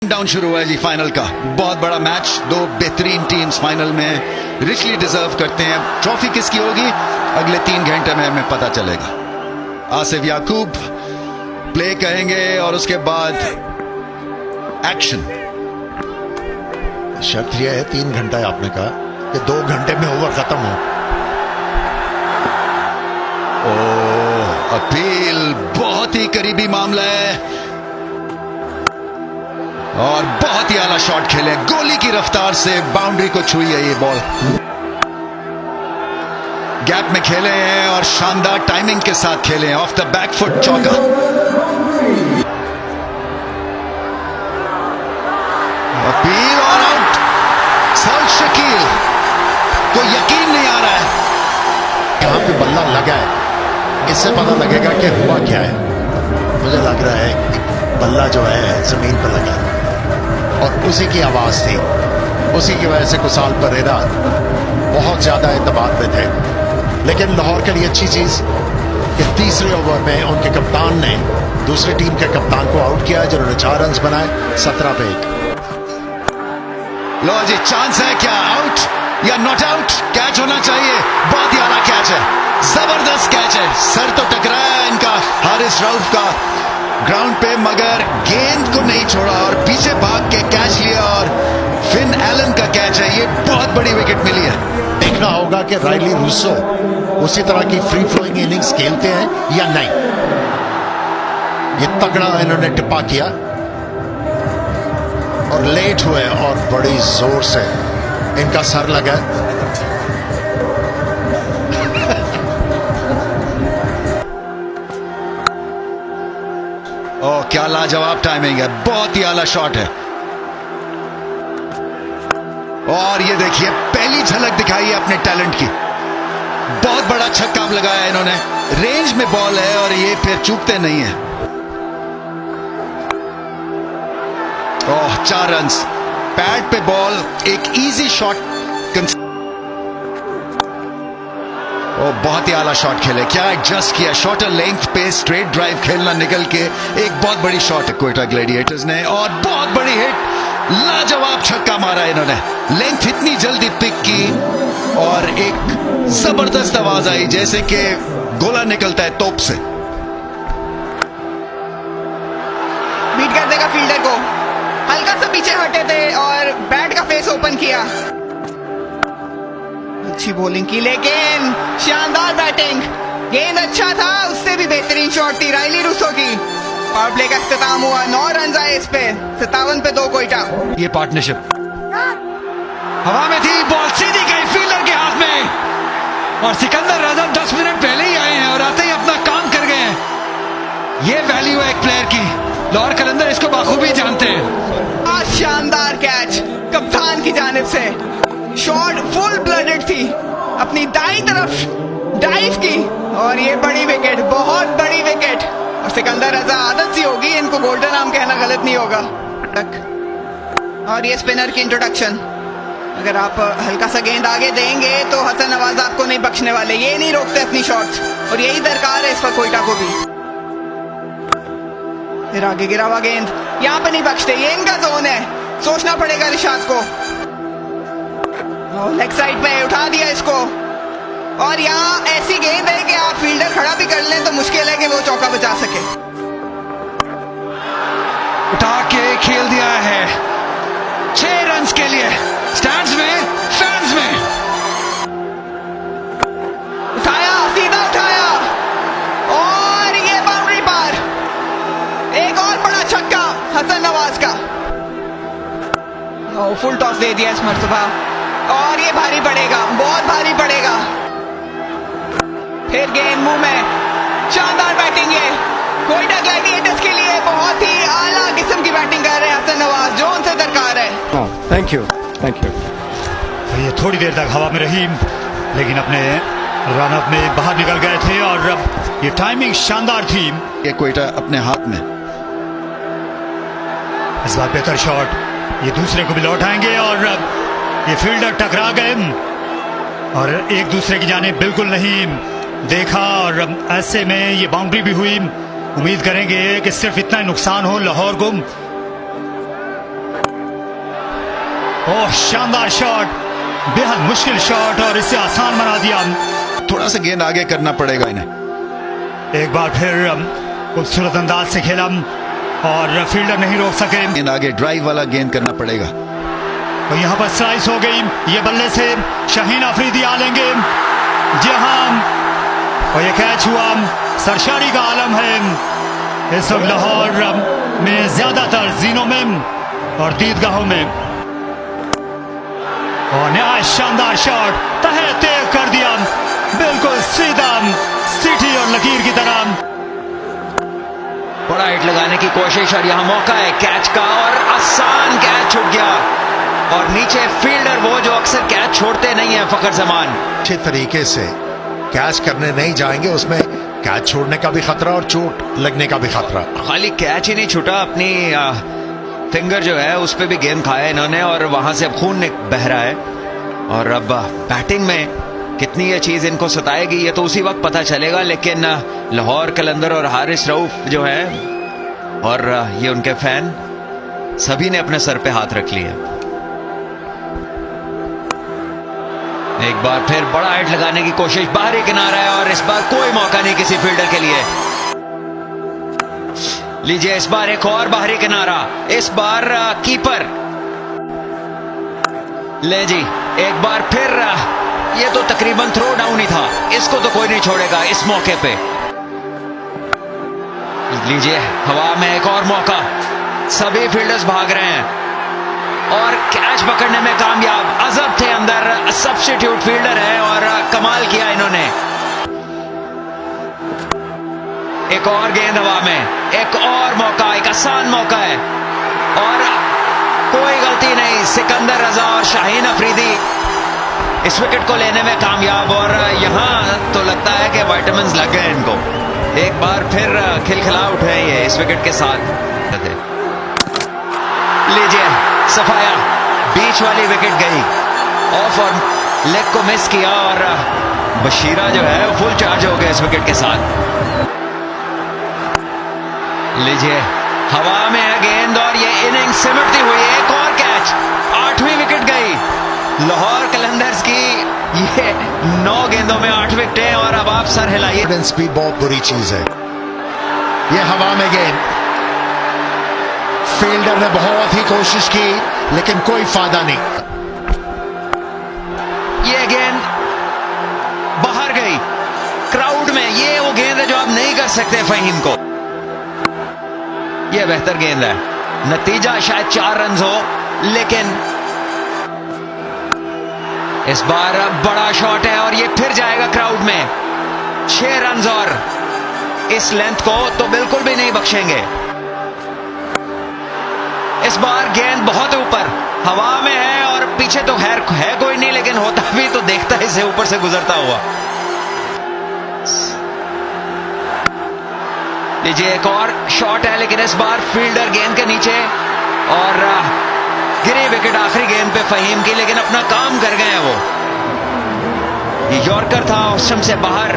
Down शुरू हुआ है जी फाइनल का। बहुत बड़ा मैच, दो बेहतरीन टीम्स फाइनल में रिचली डिजर्व करते हैं। ट्रॉफी किसकी होगी अगले 3 घंटे में हमें पता चलेगा। आसिफ याकूब प्ले कहेंगे और उसके बाद एक्शन। शर्त यह है 3 घंटा है, आपने कहा कि 2 घंटे में ओवर खत्म हो। अपील बहुत ही करीबी मामला है और बहुत ही आला शॉट खेले, गोली की रफ्तार से बाउंड्री को छुई है ये बॉल। गैप में खेले हैं और शानदार टाइमिंग के साथ खेले हैं। ऑफ द बैक फुट चौका। अपील और आउट। सर शकील को यकीन नहीं आ रहा है। यहां पे बल्ला लगा है, इससे पता लगेगा कि हुआ क्या है। मुझे लग रहा है कि बल्ला जो है जमीन पर लगा है और उसी की आवाज थी। उसी की वजह से कुसाल परेरा बहुत ज्यादा एतबार में थे। लेकिन लाहौर के लिए अच्छी चीज कि तीसरे ओवर में उनके कप्तान ने दूसरी टीम के कप्तान को आउट किया, जिन्होंने 4 रन बनाए 17 पे 1। लो जी, चांस है क्या? आउट या नॉट आउट? कैच होना चाहिए। बहुत ही आला कैच है, जबरदस्त कैच है। सर तो टकराया इनका हारिस रऊफ का ग्राउंड पे, मगर गेंद को नहीं छोड़ा और पीछे भाग के कैच लिया। और फिन एलन का कैच है, ये बहुत बड़ी विकेट मिली है। देखना होगा कि राइली रूसो उसी तरह की फ्री फ्लोइंग इनिंग्स खेलते हैं या नहीं। ये तगड़ा इन्होंने टिप्पा किया और लेट हुए और बड़ी जोर से इनका सर लगा। क्या लाजवाब टाइमिंग है, बहुत ही आला शॉट है। और ये देखिए पहली झलक दिखाई है अपने टैलेंट की। बहुत बड़ा छक्का लगाया है इन्होंने। रेंज में बॉल है और ये फिर चूकते नहीं है। 4 रन। पैड पे बॉल, एक इजी शॉट। बहुत ही आला शॉट खेले, क्या एडजस्ट किया। शॉर्टर लेंथ पे स्ट्रेट ड्राइव खेलना निकल के एक बहुत बड़ी शॉट है क्वेटा ग्लैडिएटर्स ने और बहुत बड़ी हिट। लाजवाब छक्का मारा इन्होंने। लेंथ इतनी जल्दी पिक की और एक जबरदस्त आवाज आई जैसे कि गोला निकलता है तोप से। बीट कर देगा फील्डर को। हल्का सा पीछे हटे थे और बैट का फेस ओपन किया। अच्छी बॉलिंग की, लेकिन शानदार बैटिंग। गेंद अच्छा था, उससे भी बेहतरीन शॉट थी राइली रूसो की। पावर प्ले का इख्तिताम हुआ, 9 रन आए इस पे, 57 पे 2 क्वेटा। ये पार्टनरशिप हवा में थी, बॉल सीधी गई फील्डर के हाथ में और सिकंदर रजा 10 मिनट पहले ही आए हैं और आते ही अपना काम कर गए हैं। ये वैल्यू है एक प्लेयर की। लाहौर कलंदर इसको बाखूबी जानते हैं। शानदार कैच कप्तान की जानिब से। शॉट फुल ब्लडेड थी, अपनी दाईं तरफ डाइव की और ये बड़ी विकेट, बहुत बड़ी विकेट। और सिकंदर रजा आदत सी होगी, इनको गोल्डन आर्म कहना गलत नहीं होगा। और ये स्पिनर की इंट्रोडक्शन। अगर आप हल्का सा गेंद आगे देंगे तो हसन नवाज आपको नहीं बख्शने वाले। ये नहीं रोकते अपनी शॉट्स और यही दरकार है इस वक्त कोयटा को भी। फिर आगे गिरा हुआ गेंद, यहाँ पे नहीं बख्शते, ये इनका जोन है। सोचना पड़ेगा रिशाद को। लेग साइड पे उठा दिया इसको और यहाँ ऐसी गेंद है कि आप फील्डर खड़ा भी कर लें तो मुश्किल है कि वो चौका बचा सके। उठा के खेल दिया है 6 रन के लिए। स्टैंड्स में, फैंस में उठाया, सीधा उठाया और ये बाउंड्री पार। एक और बड़ा छक्का हसन नवाज का। फुल टॉस दे दिया इस मर्तबा और ये भारी पड़ेगा, बहुत भारी पड़ेगा। फिर गेंद मुंह में। शानदार बैटिंग है कोयटा ग्लैडिएटर्स के लिए। बहुत ही आला किस्म की बैटिंग कर रहे हैं हसन नवाज, जो उनसे दरकार है। Thank you. ये थोड़ी देर तक हवा में रही, लेकिन अपने रन अप में बाहर निकल गए थे और अब ये टाइमिंग शानदार थी। ये क्वेटा अपने हाथ में। इस बार बेहतर शॉट, ये दूसरे को भी लौटाएंगे और अब ये फील्डर टकरा गए और एक दूसरे की जाने बिल्कुल नहीं देखा और ऐसे में ये बाउंड्री भी हुई। उम्मीद करेंगे कि सिर्फ इतना नुकसान हो लाहौर को ओह, शानदार शॉट, बेहद मुश्किल शॉट और इसे आसान बना दिया। थोड़ा सा गेंद आगे करना पड़ेगा इन्हें। एक बार फिर खूबसूरत अंदाज से खेला और फील्डर नहीं रोक सके। गेंद आगे ड्राइव वाला गेंद करना पड़ेगा। तो यहाँ पर स्लाइस हो गई, ये बल्ले से शाहीन अफरीदी आ लेंगे। जी हाँ, और ये कैच हुआ। सरशारी का आलम है इस वक्त लाहौर में ज्यादातर जीनों में और दीदगाहों में। और नया शानदार शॉट तहे तेज कर दिया, बिल्कुल सीधा सीटी और लकीर की तरह। बड़ा हिट लगाने की कोशिश और यहां मौका है कैच का और आसान कैच छूट गया। और नीचे फील्डर वो जो अक्सर कैच छोड़ते नहीं है, फखर जमान अच्छे तरीके से कैच करने नहीं जाएंगे, उसमें कैच छोड़ने का भी खतरा और चोट लगने का भी खतरा। खाली कैच ही नहीं छूटा, अपनी फिंगर जो है उस पर भी गेंद खाया इन्होंने और वहां से अब खून बह रहा है। और अब बैटिंग में कितनी ये चीज इनको सताएगी ये तो उसी वक्त पता चलेगा। लेकिन लाहौर कलंदर और हारिस रऊफ जो है और ये उनके फैन सभी ने अपने सर पे हाथ रख लिए। एक बार फिर बड़ा हिट लगाने की कोशिश, बाहरी किनारा है और इस बार कोई मौका नहीं किसी फील्डर के लिए। लीजिए इस बार एक और बाहरी किनारा, इस बार कीपर। ले जी एक बार फिर ये तो तकरीबन थ्रो डाउन ही था, इसको तो कोई नहीं छोड़ेगा इस मौके पे। लीजिए हवा में एक और मौका, सभी फील्डर्स भाग रहे हैं और कैच पकड़ने में कामयाब। अजब थे अंदर, सब्स्टिट्यूट फील्डर है और कमाल किया इन्होंने। एक और गेंद हवा में, एक और मौका, एक आसान मौका है और कोई गलती नहीं। सिकंदर रजा और शाहीन अफरीदी इस विकेट को लेने में कामयाब और यहां तो लगता है कि विटामिन्स लग गए इनको। एक बार फिर खिलखिला उठे ये इस विकेट के साथ। लीजिए सफाया, बीच वाली विकेट गई ऑफ और लेग को मिस किया और बशीरा जो है फुल चार्ज हो गया इस विकेट के साथ। लीजिए हवा में है गेंद और ये इनिंग सिमटती हुई, एक और कैच, 8वीं विकेट गई लाहौर कलंदर्स की। ये 9 गेंदों में 8 विकेटें और अब आप सर हिलाइए। कॉन्फिडेंस भी बहुत बुरी चीज है। ये हवा में गेंद, फील्डर ने बहुत ही कोशिश की लेकिन कोई फायदा नहीं। ये गेंद बाहर गई क्राउड में, ये वो गेंद है जो आप नहीं कर सकते फहीम को। ये बेहतर गेंद है, नतीजा शायद 4 रन हो लेकिन इस बार बड़ा शॉट है और ये फिर जाएगा क्राउड में। 6 रन और इस लेंथ को तो बिल्कुल भी नहीं बख्शेंगे। इस बार गेंद बहुत ऊपर हवा में है और पीछे तो खैर है कोई नहीं, लेकिन होता भी तो देखता है इसे ऊपर से गुजरता हुआ। लीजिए एक और शॉट है लेकिन इस बार फील्डर गेंद के नीचे और गिरी विकेट आखिरी गेंद पे फहीम की, लेकिन अपना काम कर गए हैं वो। ये यॉर्कर था ऑस्ट्रम से बाहर